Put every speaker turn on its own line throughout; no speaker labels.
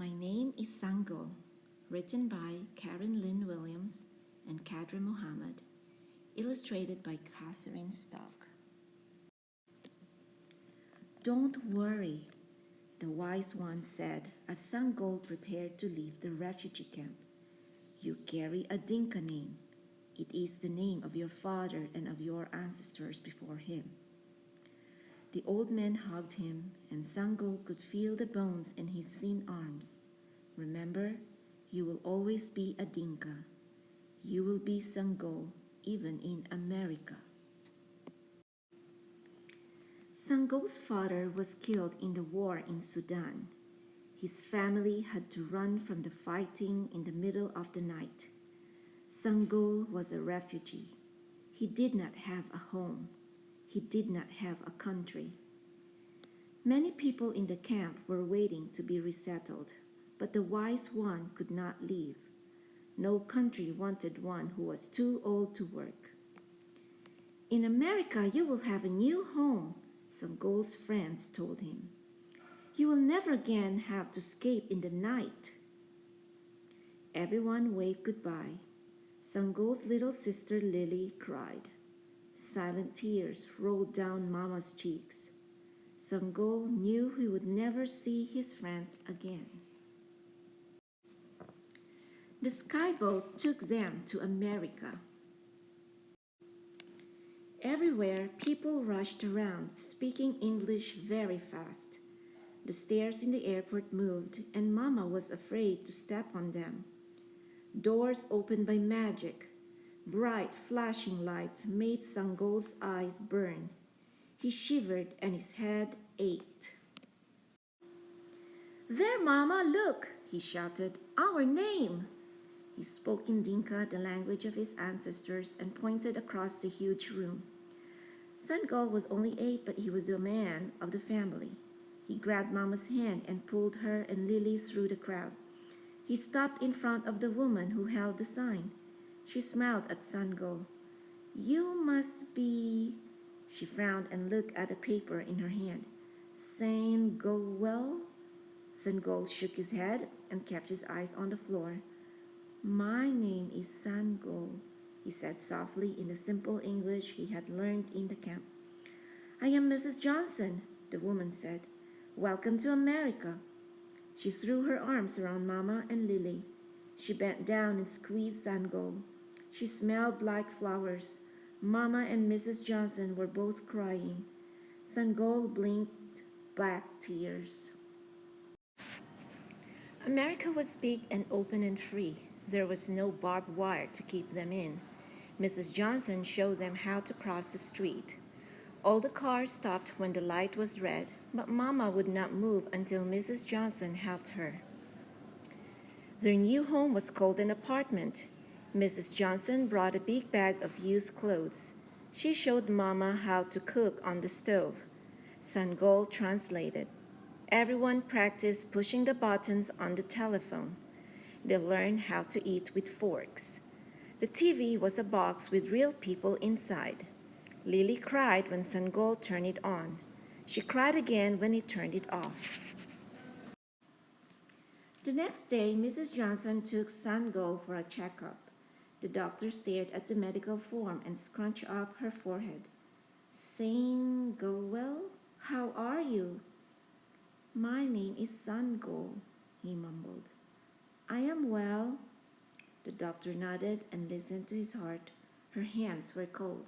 My name is Sangoel, written by Karen Lynn Williams and Kadra Mohammed, illustrated by Catherine Stock. Don't worry, the wise one said as Sangoel prepared to leave the refugee camp. You carry a Dinka name. It is the name of your father and of your ancestors before him. The old man hugged him, and Sangoel could feel the bones in his thin arms. Remember, you will always be a Dinka. You will be Sangoel, even in America. Sangoel's father was killed in the war in Sudan. His family had to run from the fighting in the middle of the night. Sangoel was a refugee. He did not have a home. He did not have a country. Many people in the camp were waiting to be resettled, but the wise one could not leave. No country wanted one who was too old to work. In America, you will have a new home, Sangoel's friends told him. You will never again have to escape in the night. Everyone waved goodbye. Sangoel's little sister Lily cried. Silent tears rolled down Mama's cheeks. Sangoel knew he would never see his friends again. The skyboat took them to America. Everywhere, people rushed around, speaking English very fast. The stairs in the airport moved, and Mama was afraid to step on them. Doors opened by magic. Bright flashing lights made Sangoel's eyes burn. He shivered and his head ached. There, Mama, look, he shouted. Our name! He spoke in Dinka, the language of his ancestors, and pointed across the huge room. Sangoel was only 8, but he was a man of the family. He grabbed Mama's hand and pulled her and Lily through the crowd. He stopped in front of the woman who held the sign. She smiled at Sangoel. You must be... She frowned and looked at a paper in her hand. Sangoel? Sangoel shook his head and kept his eyes on the floor. My name is Sangoel, he said softly in the simple English he had learned in the camp. I am Mrs. Johnson, the woman said. Welcome to America. She threw her arms around Mama and Lily. She bent down and squeezed Sangoel. She smelled like flowers. Mama and Mrs. Johnson were both crying. Sangoel blinked black tears. America was big and open and free. There was no barbed wire to keep them in. Mrs. Johnson showed them how to cross the street. All the cars stopped when the light was red, but Mama would not move until Mrs. Johnson helped her. Their new home was called an apartment. Mrs. Johnson brought a big bag of used clothes. She showed Mama how to cook on the stove. Sangoel translated. Everyone practiced pushing the buttons on the telephone. They learned how to eat with forks. The TV was a box with real people inside. Lily cried when Sangoel turned it on. She cried again when he turned it off. The next day, Mrs. Johnson took Sangoel for a checkup. The doctor stared at the medical form and scrunched up her forehead. Sangoel, how are you? My name is Sangoel, he mumbled. I am well. The doctor nodded and listened to his heart. Her hands were cold.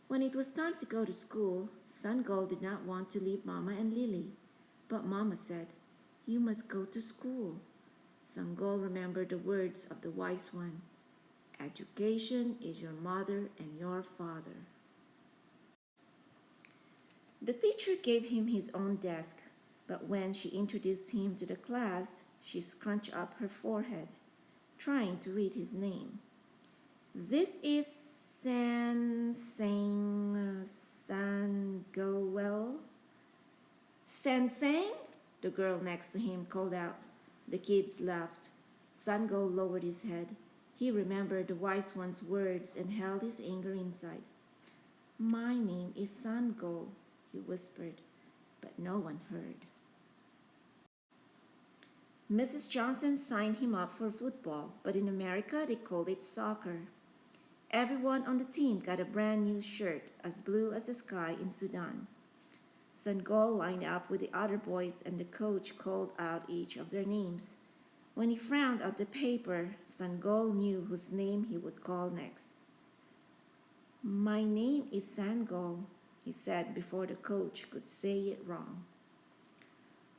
When it was time to go to school, Sangoel did not want to leave Mama and Lily. But Mama said, You must go to school. Sangoel remembered the words of the wise one. Education is your mother and your father. The teacher gave him his own desk, but when she introduced him to the class, she scrunched up her forehead, trying to read his name. This is Sangoel. Sang? The girl next to him called out. The kids laughed. Sangoel lowered his head. He remembered the wise one's words and held his anger inside. My name is Sangoel, he whispered, but no one heard. Mrs. Johnson signed him up for football, but in America they called it soccer. Everyone on the team got a brand new shirt, as blue as the sky in Sudan. Sangoel lined up with the other boys, and the coach called out each of their names. When he frowned at the paper, Sangoel knew whose name he would call next. "My name is Sangoel," he said before the coach could say it wrong.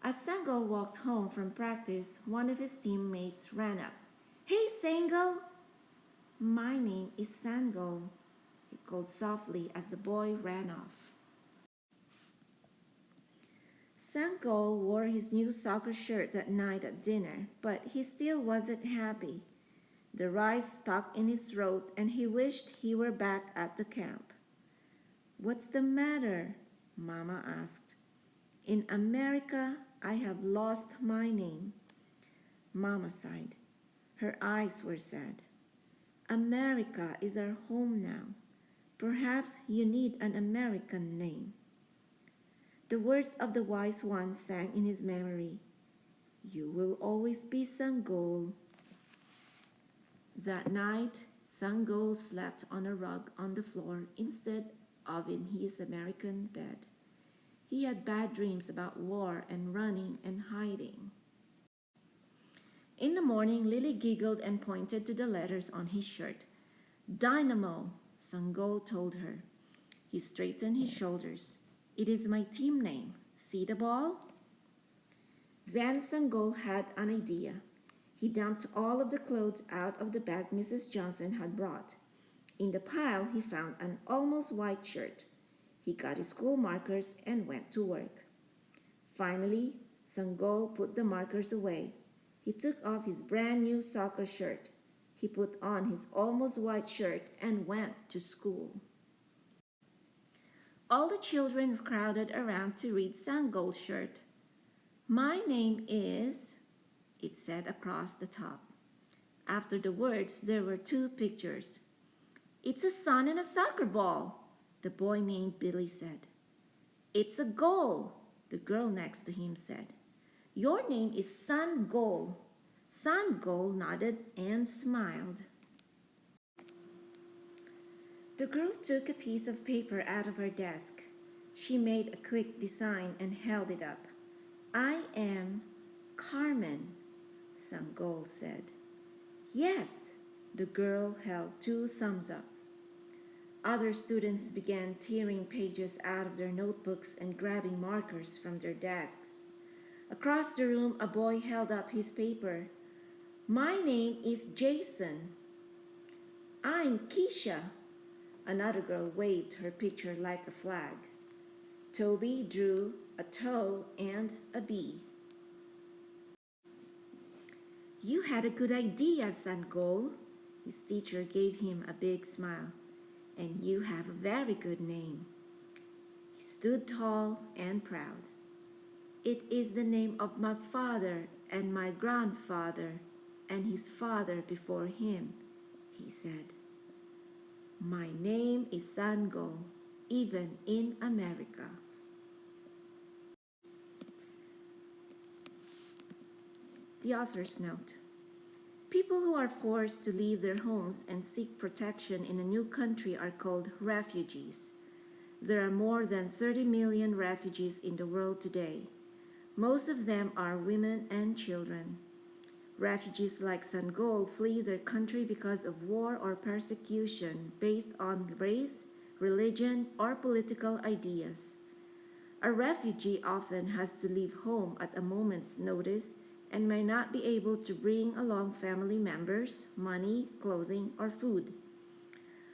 As Sangoel walked home from practice, one of his teammates ran up. "Hey, Sangoel!" "My name is Sangoel," he called softly as the boy ran off. Sangoel wore his new soccer shirt that night at dinner, but he still wasn't happy. The rice stuck in his throat, and he wished he were back at the camp. "What's the matter?" Mama asked. "In America, I have lost my name." Mama sighed. Her eyes were sad. "America is our home now. Perhaps you need an American name." The words of the wise one sang in his memory. "You will always be Sangoel." That night, Sangoel slept on a rug on the floor instead of in his American bed. He had bad dreams about war and running and hiding. In the morning, Lily giggled and pointed to the letters on his shirt. "Dynamo," Sangoel told her. He straightened his shoulders. "It is my team name. See the ball?" Then Sangoel had an idea. He dumped all of the clothes out of the bag Mrs. Johnson had brought. In the pile, he found an almost white shirt. He got his school markers and went to work. Finally, Sangoel put the markers away. He took off his brand new soccer shirt. He put on his almost white shirt and went to school. All the children crowded around to read Sangoel's shirt. "My name is," it said across the top. After the words, there were two pictures. "It's a sun and a soccer ball," the boy named Billy said. "It's a goal," the girl next to him said. "Your name is Sangoel." Sangoel nodded and smiled. The girl took a piece of paper out of her desk. She made a quick design and held it up. "I am Carmen," Sangoel said. "Yes," the girl held two thumbs up. Other students began tearing pages out of their notebooks and grabbing markers from their desks. Across the room, a boy held up his paper. "My name is Jason." "I'm Keisha." Another girl waved her picture like a flag. Toby drew a toe and a bee. "You had a good idea, Sangoel." His teacher gave him a big smile. "And you have a very good name." He stood tall and proud. "It is the name of my father and my grandfather and his father before him," he said. "My name is Sangoel, even in America." The author's note. People who are forced to leave their homes and seek protection in a new country are called refugees. There are more than 30 million refugees in the world today. Most of them are women and children. Refugees like Sangoel flee their country because of war or persecution based on race, religion, or political ideas. A refugee often has to leave home at a moment's notice and may not be able to bring along family members, money, clothing, or food.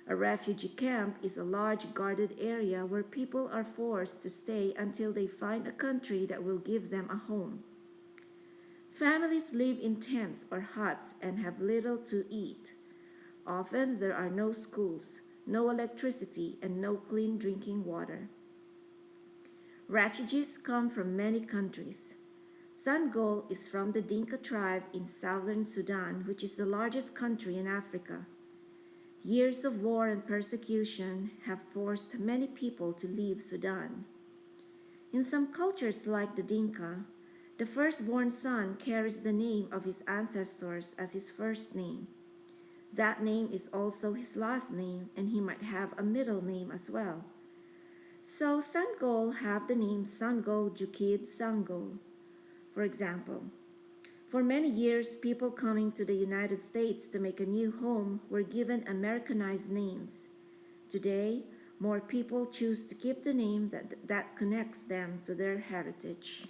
A refugee camp is a large guarded area where people are forced to stay until they find a country that will give them a home. Families live in tents or huts and have little to eat. Often there are no schools, no electricity, and no clean drinking water. Refugees come from many countries. Sangoel is from the Dinka tribe in southern Sudan, which is the largest country in Africa. Years of war and persecution have forced many people to leave Sudan. In some cultures like the Dinka, The firstborn son carries the name of his ancestors as his first name. That name is also his last name, and he might have a middle name as well. So Sangoel have the name Sango Jukib Sango. For example, for many years, people coming to the United States to make a new home were given Americanized names. Today, more people choose to keep the name that connects them to their heritage.